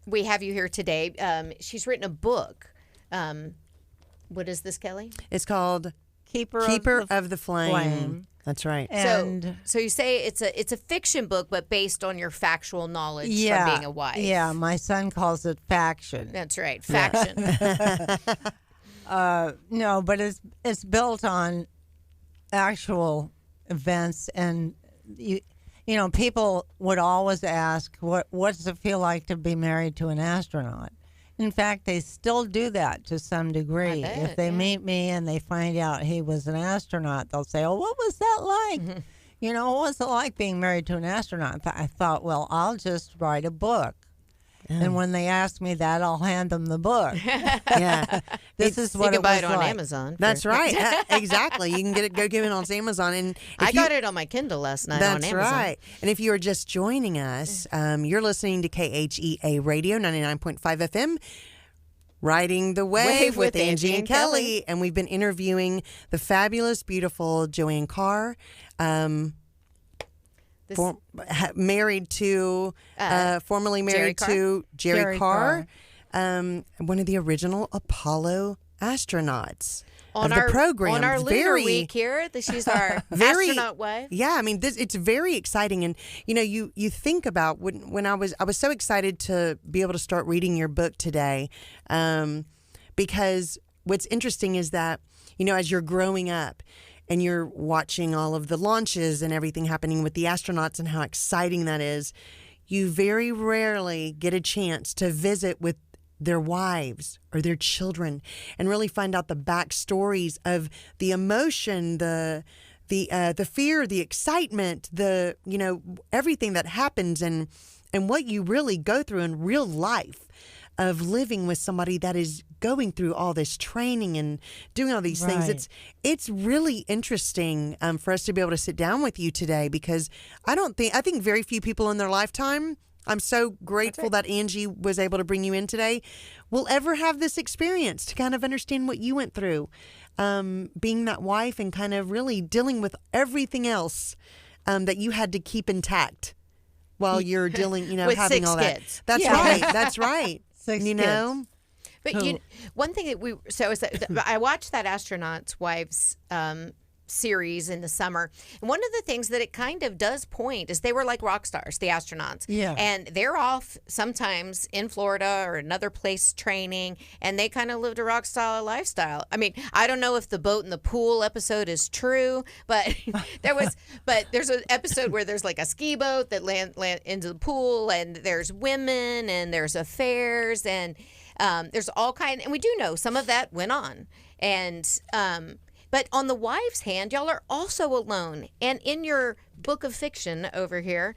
we have you here today. She's written a book. What is this, Kelly? It's called Keeper of the Flame. That's right. And so you say it's a fiction book, but based on your factual knowledge yeah, from being a wife. Yeah, my son calls it faction. That's right, faction. No, but it's built on actual events, and you know, people would always ask, what does it feel like to be married to an astronaut? In fact, they still do that to some degree. I bet, if they meet me and they find out he was an astronaut, they'll say, "Oh, what was that like? Mm-hmm. You know, what was it like being married to an astronaut?" I thought, well, I'll just write a book. And when they ask me that, I'll hand them the book. Yeah. This is You what can it buy was it on like. Amazon. That's right. Exactly. You can go give it on Amazon. And I got it on my Kindle last night on That's Amazon. right. And if you are just joining us, you're listening to KHEA Radio 99.5 FM. Riding the Wave with Angie and Kelly. And we've been interviewing the fabulous, beautiful Joanne Carr, married to, formerly married to Jerry Carr, one of the original Apollo astronauts On of our the program. on our lunar week here, she's our astronaut wife. Yeah, I mean, it's very exciting, and you know, you think about when I was so excited to be able to start reading your book today, because what's interesting is that, you know, as you're growing up and you're watching all of the launches and everything happening with the astronauts and how exciting that is, you very rarely get a chance to visit with their wives or their children and really find out the backstories of the emotion, the fear, the excitement, you know, everything that happens and what you really go through in real life of living with somebody that is going through all this training and doing all these things. It's really interesting for us to be able to sit down with you today, because I think very few people in their lifetime, I'm so grateful that Angie was able to bring you in today, will ever have this experience to kind of understand what you went through, being that wife and kind of really dealing with everything else that you had to keep intact while you're dealing, you know, With having 6 all that. kids. That's right. That's right. 6 you know? But one thing that I watched that Astronaut's Wives series in the summer, and one of the things that it kind of does point is they were like rock stars, the astronauts. Yeah. And they're off sometimes in Florida or another place training, and they kind of lived a rock star lifestyle. I mean, I don't know if the boat in the pool episode is true, but there's an episode where there's like a ski boat that land into the pool, and there's women and there's affairs, and there's all kind, and we do know some of that went on. And but on the wife's hand, y'all are also alone. And in your book of fiction over here,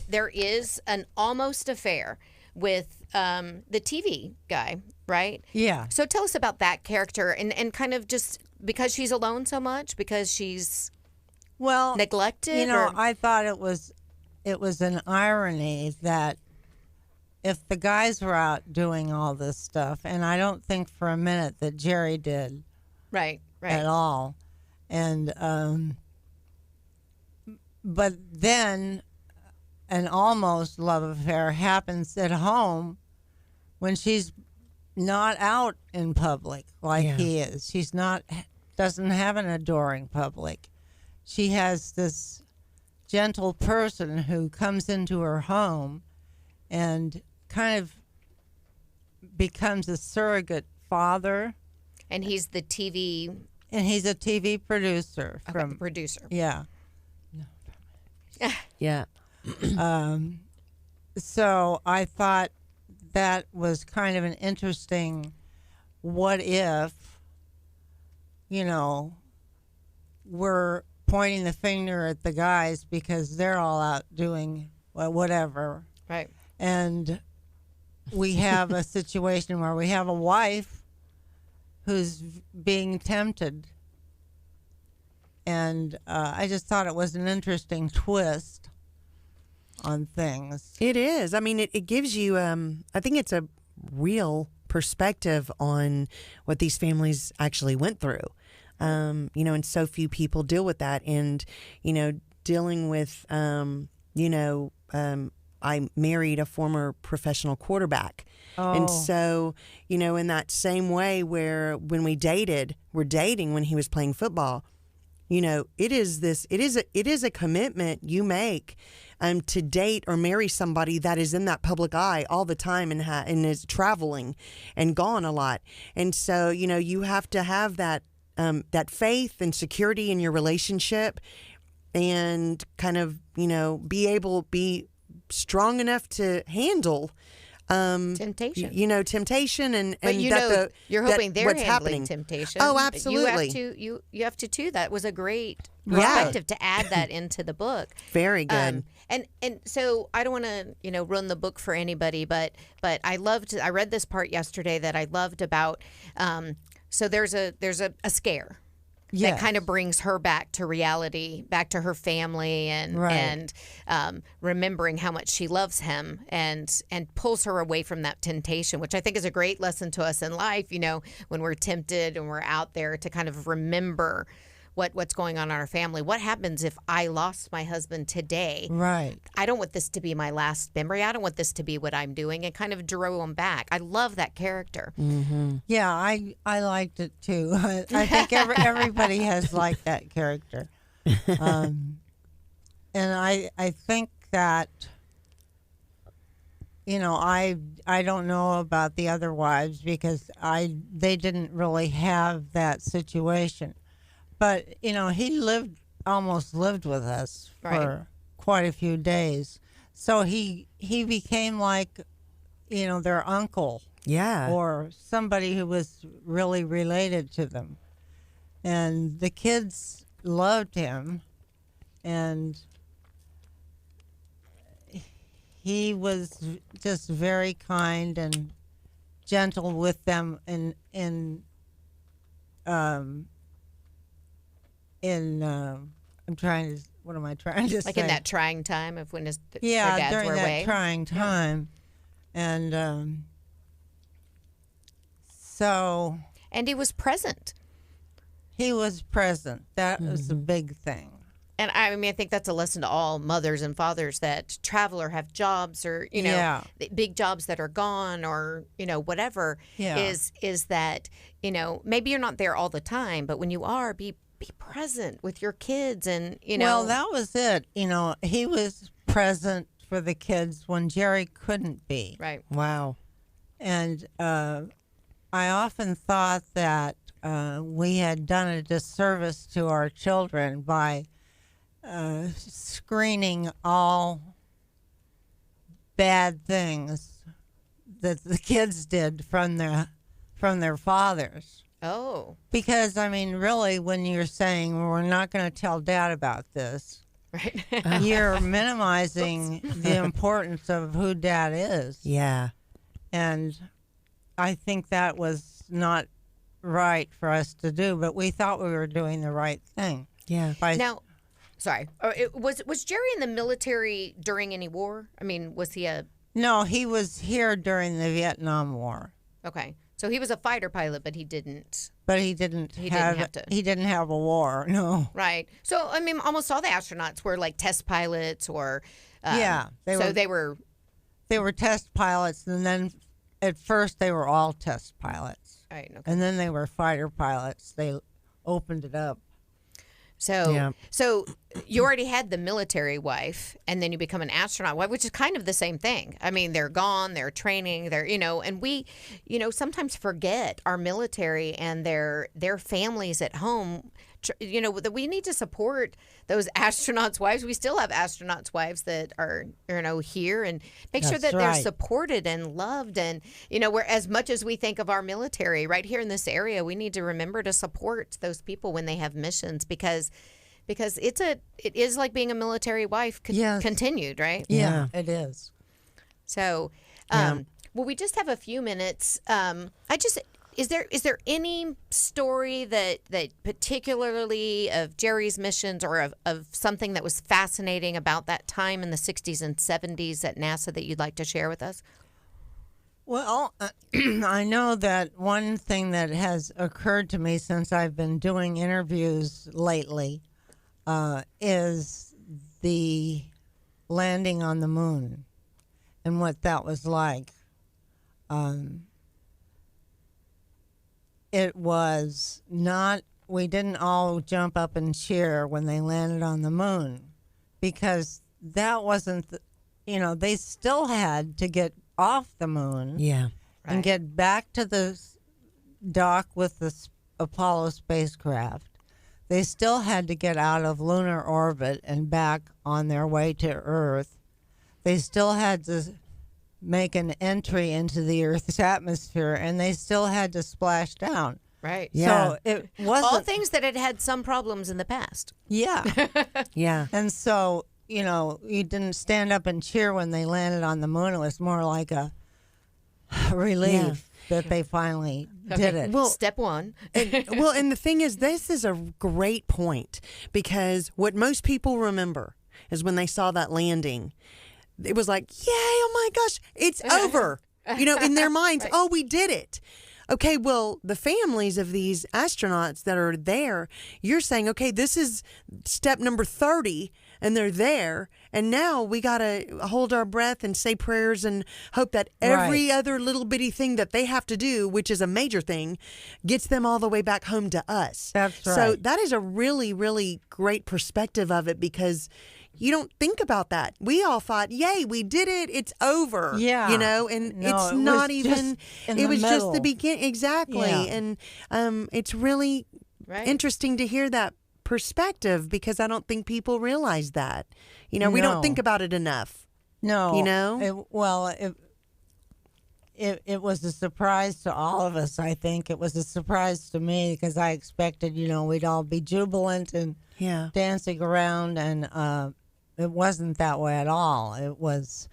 there is an almost affair with the TV guy, right? Yeah. So tell us about that character and kind of just because she's alone so much, because she's neglected. You know, or? I thought it was an irony that if the guys were out doing all this stuff, and I don't think for a minute that Jerry did. Right. At all. And but then an almost love affair happens at home when she's not out in public like he is. She's doesn't have an adoring public. She has this gentle person who comes into her home and kind of becomes a surrogate father. And he's the TV. And he's a TV producer. Producer. Yeah. Yeah. So I thought that was kind of an interesting what if, you know, we're pointing the finger at the guys because they're all out doing whatever. Right. And we have a situation where we have a wife who's being tempted. And I just thought it was an interesting twist on things. It is. I mean, it gives you, I think it's a real perspective on what these families actually went through. And so few people deal with that. And, dealing with, I married a former professional quarterback. Oh. And so, in that same way where when we're dating when he was playing football, it is a commitment you make to date or marry somebody that is in that public eye all the time and is traveling and gone a lot. And so, you have to have that faith and security in your relationship and kind of, be strong enough to handle temptation. Temptation and But you're hoping they're what's handling happening. temptation. Oh, But absolutely. You have to too. That was a great Yeah. perspective to add that into the book. Very good. And so I don't want to ruin the book for anybody, but I read this part yesterday that I loved about. So there's a scare. Yes. That kind of brings her back to reality, back to her family, and Right. remembering how much she loves him, and pulls her away from that temptation, which I think is a great lesson to us in life. When we're tempted and we're out there, to kind of remember what's going on in our family. What happens if I lost my husband today? Right. I don't want this to be my last memory. I don't want this to be what I'm doing, and kind of drove him back. I love that character. Yeah, I liked it too. I think everybody has liked that character, and I think that I don't know about the other wives because they didn't really have that situation, but he almost lived with us for Right. quite a few days, so he became like their uncle. Yeah. Or somebody who was really related to them. And the kids loved him, and he was just very kind and gentle with them what am I trying to say? Like in that trying time of when their Yeah, dads during were that away. trying time. And so And he was present. he was present. That was the big thing. And I think that's a lesson to all mothers and fathers that travel or have jobs, or Yeah. big jobs that are gone, or whatever. Yeah. Is that maybe you're not there all the time, but when you are, be present with your kids, and Well, that was it. He was present for the kids when Jerry couldn't be. right. Wow. And I often thought that we had done a disservice to our children by screening all bad things that the kids did from their fathers. Oh, Because, really, when you're saying, well, we're not going to tell Dad about this, right. you're minimizing the importance of who Dad is. Yeah. And I think that was not right for us to do, but we thought we were doing the right thing. Yeah. Now, sorry, was Jerry in the military during any war? Was he No, he was here during the Vietnam War, okay? So he was a fighter pilot, but he didn't. but he didn't have to. He didn't have a war. No. Right. So almost all the astronauts were like test pilots, or Yeah, they they were. They were test pilots, and then at first they were all test pilots, Right. Okay. and then they were fighter pilots. They opened it up. So you already had the military wife, and then you become an astronaut wife, which is kind of the same thing. They're gone, they're training, and we, sometimes forget our military and their families at home. That we need to support those astronauts' wives. We still have astronauts' wives that are, here, and make sure That's that they're right. supported and loved. And, where as much as we think of our military right here in this area, we need to remember to support those people when they have missions, because it is like being a military wife Yes. continued, right? Yeah, it is. So, well, we just have a few minutes. Is there any story that particularly of Jerry's missions or of something that was fascinating about that time in the 60s and 70s at NASA that you'd like to share with us? Well, I know that one thing that has occurred to me since I've been doing interviews lately is the landing on the moon and what that was like. It was not, we didn't all jump up and cheer when they landed on the moon because that wasn't, they still had to get off the moon Yeah. and get back to the dock with the Apollo spacecraft. They still had to get out of lunar orbit and back on their way to Earth. They still had to make an entry into the Earth's atmosphere, and they still had to splash down. Right. Yeah. So it wasn't all things that had had some problems in the past. Yeah. Yeah. And so, you didn't stand up and cheer when they landed on the moon. It was more like a relief that they finally did it. Well, Step one. and the thing is, this is a great point because what most people remember is when they saw that landing, it was like, yay, oh my gosh, it's over. In their minds, oh, we did it. Okay, well, the families of these astronauts that are there, you're saying, okay, this is step number 30, and they're there, and now we got to hold our breath and say prayers and hope that every other little bitty thing that they have to do, which is a major thing, gets them all the way back home to us. That's right. So that is a really, really great perspective of it because you don't think about that. We all thought, yay, we did it. It's over. Yeah. And No, it's it not was even, just in it the was just middle. the beginning. Exactly. Yeah. And it's really Right. interesting to hear that perspective because I don't think people realize that. We No. don't think about it enough. No. It was a surprise to all of us, I think. It was a surprise to me because I expected, we'd all be jubilant and Yeah. dancing around, and it wasn't that way at all. It was,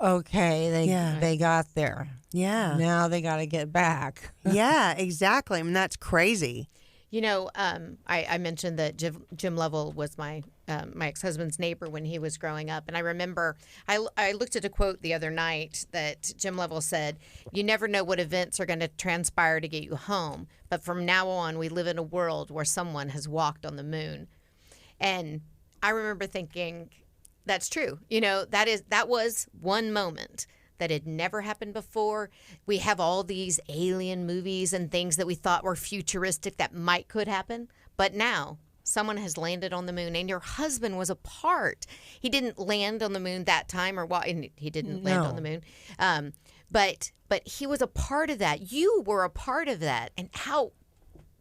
okay, they got there. Yeah. Now they got to get back. Yeah, exactly. I mean, that's crazy. I mentioned that Jim Lovell was my ex-husband's neighbor when he was growing up. And I remember I looked at a quote the other night that Jim Lovell said, "You never know what events are going to transpire to get you home. But from now on, we live in a world where someone has walked on the moon." And I remember thinking, that's true. That was one moment that had never happened before. We have all these alien movies and things that we thought were futuristic that could happen. But now someone has landed on the moon, and your husband was a part. He didn't land on the moon that time, and he didn't land on the moon. But he was a part of that. You were a part of that. And how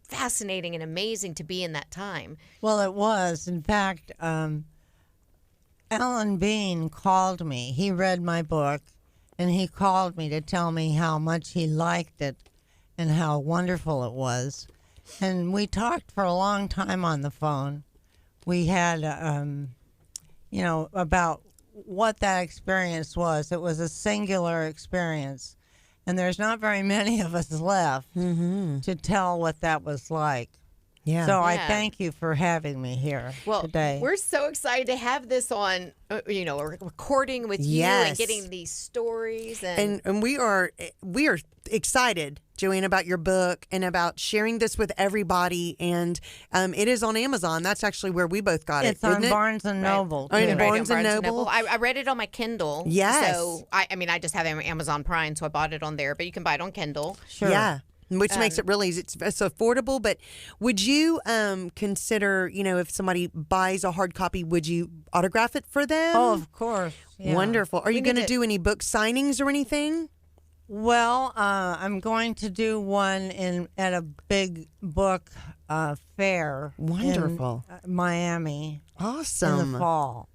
fascinating and amazing to be in that time. Well, it was. In fact, Alan Bean called me. He read my book, and he called me to tell me how much he liked it and how wonderful it was. And we talked for a long time on the phone. We had, about what that experience was. It was a singular experience. And there's not very many of us left to tell what that was like. Yeah. So I thank you for having me here today. We're so excited to have this on, a recording with you Yes. and getting these stories. And we are excited, Joanne, about your book and about sharing this with everybody. And it is on Amazon. That's actually where we both got It's it. on isn't it? Barnes and Noble. Oh, too. and Barnes and Noble. I read it on my Kindle. Yes. So, I just have Amazon Prime, so I bought it on there. But you can buy it on Kindle. Sure. Yeah. Which makes it really easy. It's affordable. But would you consider, if somebody buys a hard copy, would you autograph it for them? Oh, of course. Yeah. Wonderful. Are you going to need do any book signings or anything? Well, I'm going to do one at a big book fair. Wonderful. In Miami Awesome. in the fall.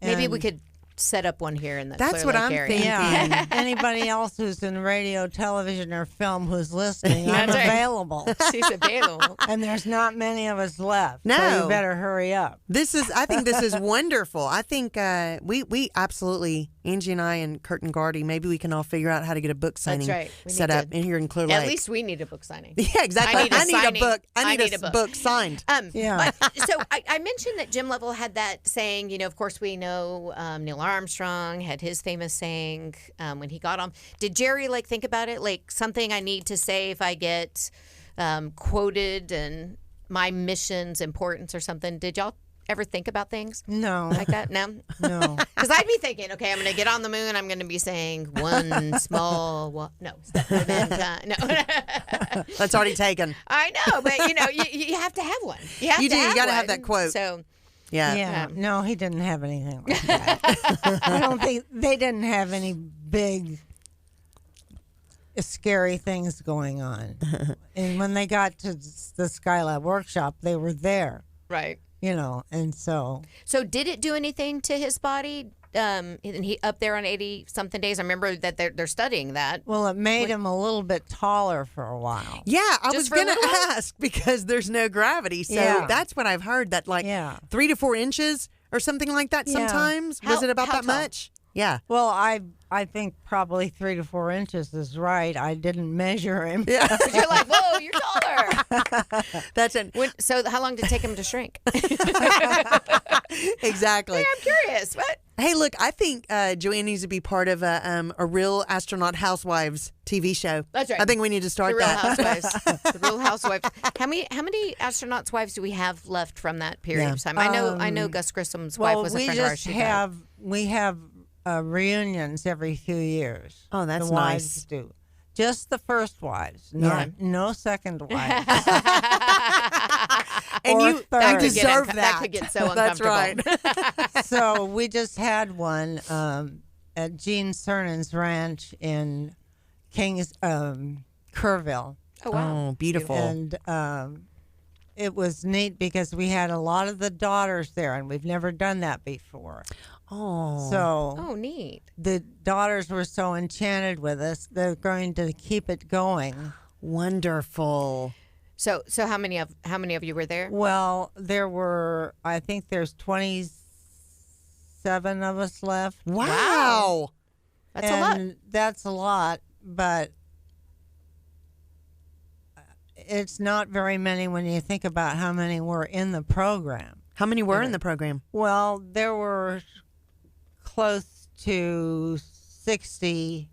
Maybe And we could set up one here in the That's Clear what Lake I'm area. thinking. Yeah. Anybody else who's in radio, television, or film who's listening, I'm That's right. available. She's available. And there's not many of us left. So No. you better hurry up. I think this is wonderful. I think we absolutely, Angie and I and Kurt and Gardy, maybe we can all figure out how to get a book signing right. We set need up to- in here in Clear Lake. At least we need a book signing. Yeah, exactly. I need a signing. book. I need a a book signed. Yeah. But, so I mentioned that Jim Lovell had that saying, of course we know Neil Armstrong had his famous saying when he got on. Did Jerry think about it? Like something I need to say if I get quoted and my mission's importance or something. Did y'all ever think about things No. like that? No? No. Because I'd be thinking, okay, I'm going to get on the moon. I'm going to be saying one small, no, step for mankind. No. That's already taken. I know, but you have to have one. You have You to do. You have gotta one. have that quote. So Yeah. Yeah. No, he didn't have anything like that. I don't think they didn't have any big scary things going on. And when they got to the Skylab workshop, they were there, right. and so So did it do anything to his body? And he up there on 80 something days. I remember that they're studying that. well, it made him a little bit taller for a while. Yeah, I Just was for a going to little while? ask because there's no gravity. So Yeah. that's what I've heard, that Yeah. 3 to 4 inches or something like that Yeah. sometimes. How- Was it about how that tall? much? Yeah. Well, I think probably 3 to 4 inches is right. I didn't measure him. Yeah. But you're like, whoa, you're taller. That's it. So how long did it take him to shrink? Exactly. I'm curious. What? Hey, look, I think Joanne needs to be part of a Real Astronaut Housewives TV show. That's right. I think we need to The start Real that. Housewives. The Real Housewives. How many astronauts' wives do we have left from that period Yeah. of time? I know Gus Grissom's wife Well, was a we friend of ours. just She died. have reunions every few years. Oh, that's the wives nice. do. Just the first wives, Yeah. no second wives. And Or you third. deserve that. That could get so That's uncomfortable. right. So we just had one at Gene Cernan's ranch in Kerrville, Oh wow. Oh, beautiful. and it was neat because we had a lot of the daughters there, and we've never done that before. Oh. So Oh, neat. the daughters were so enchanted with us, they're going to keep it going. Wonderful. So how many of you were there? Well, I think there's 27 of us left. Wow. That's a lot. And that's a lot, but it's not very many when you think about how many were in the program. How many were in the program? Well, there were close to 60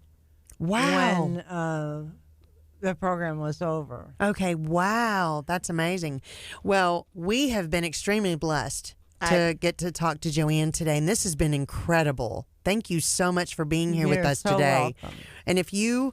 Wow. when the program was over. Okay, wow. That's amazing. Well, we have been extremely blessed to get to talk to Joanne today, and this has been incredible. Thank you so much for being here with You're us so today. welcome. And if you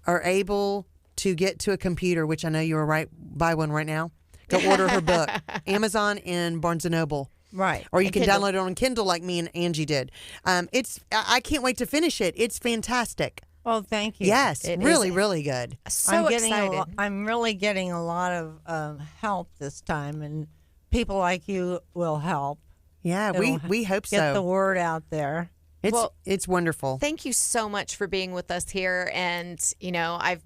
are able to get to a computer, which I know you are right by one right now, go order her book, Amazon and Barnes & Noble. Right. Or you And can Kindle. download it on Kindle like me and Angie did. I can't wait to finish it. It's fantastic. Oh, thank you. Yes, It really, is. really good. So excited. I'm really getting a lot of help this time, and people like you will help. Yeah, It'll we hope Get the so. word out there. It's wonderful. Thank you so much for being with us here. And I've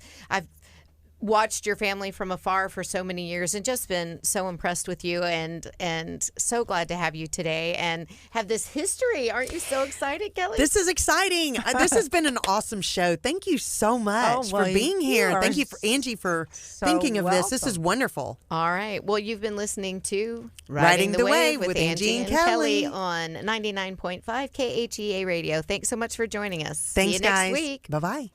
watched your family from afar for so many years and just been so impressed with you and so glad to have you today and have this history. Aren't you so excited, Kelly? This is exciting. This has been an awesome show. Thank you so much well, for being you here. are Thank you for Angie for so thinking of this. This is welcome. wonderful. All right. Well, you've been listening to Riding the Wave with Angie Angie and and Kelly Kelly on 99.5 KHEA Radio. Thanks so much for joining us. Thanks, See you next guys. week. Bye-bye.